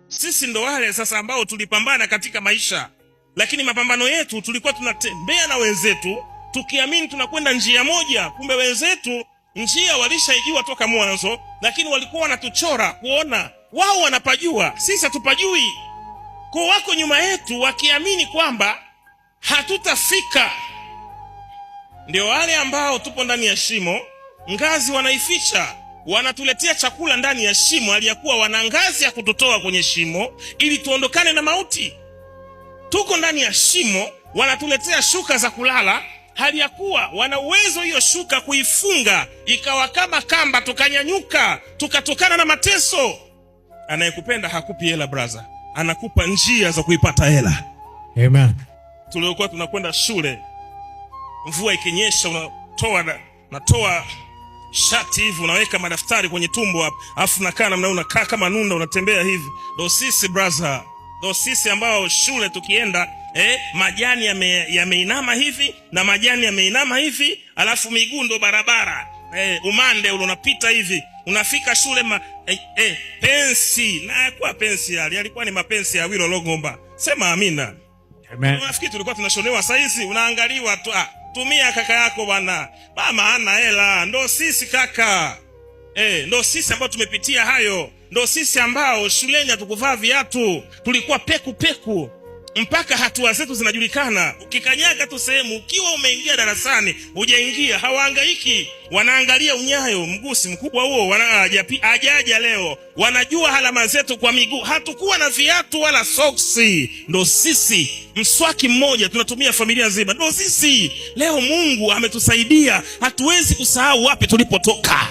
Sisi ndo wale sasa ambao tulipambana katika maisha, lakini mapambano yetu tulikuwa tunatembea na wenzetu tukiamini tunakwenda njia moja, kumbe wenzetu njia walishaijua toka mwanzo, lakini walikuwa wanatuchora kuona wao wanapajua, sisi hatupajui. Kwa wako nyuma yetu wakiamini kwamba hatutafika. Ndio wale ambao tupo ndani ya shimo, ngazi wanaificha, wanatuletea chakula ndani ya shimo aliyakuwa wana ngazi ya kututoa kwenye shimo ili tuondokane na mauti. Tuko ndani ya shimo, wanatuletea shuka za kulala hali ya kuwa wana uwezo hiyo shuka kuifunga ikawa kama kamba, tukanyanyuka tukatokana na mateso. Anayekupenda hakupi hela brother, anakupa njia za kuipata hela. Amen. Tuliokuwa tunakwenda shule, mvua ikinyesha unatoa shati hivi, unaweka madaftari kwenye tumbo hapa, afu nakaa namna unakaa kama nunda, unatembea hivi. Ndio sisi brother, ndio sisi ambao shule tukienda majani yameinama hivi na majani yameinama hivi, alafu miguu ndo barabara, umande ule unapita hivi, unafika shule pensi na kwa pensi alikuwa ni mapensi ya Wilo Longomba. Sema amina. Amen. Unafikiri tulikuwa tunashonewa saizi, unaangaliwa tu, tumia kaka yako bwana, mama hana hela. Ndo sisi kaka, ndo sisi ambao tumepitia hayo, ndo sisi ambao shuleni hatukuvaa viatu, tulikuwa peku peku mpaka hatua zetu zinajulikana. Ukikanyaga tu sehemu, ukiwa umeingia darasani hujaingia, hawaangaiki, wanaangalia unyayo, mgusi mkubwa huo, ajaja leo, wanajua alama zetu kwa miguu. Hatukuwa na viatu wala soksi, ndo sisi. Mswaki mmoja tunatumia familia nzima, ndo sisi. Leo Mungu ametusaidia, hatuwezi kusahau wapi tulipotoka.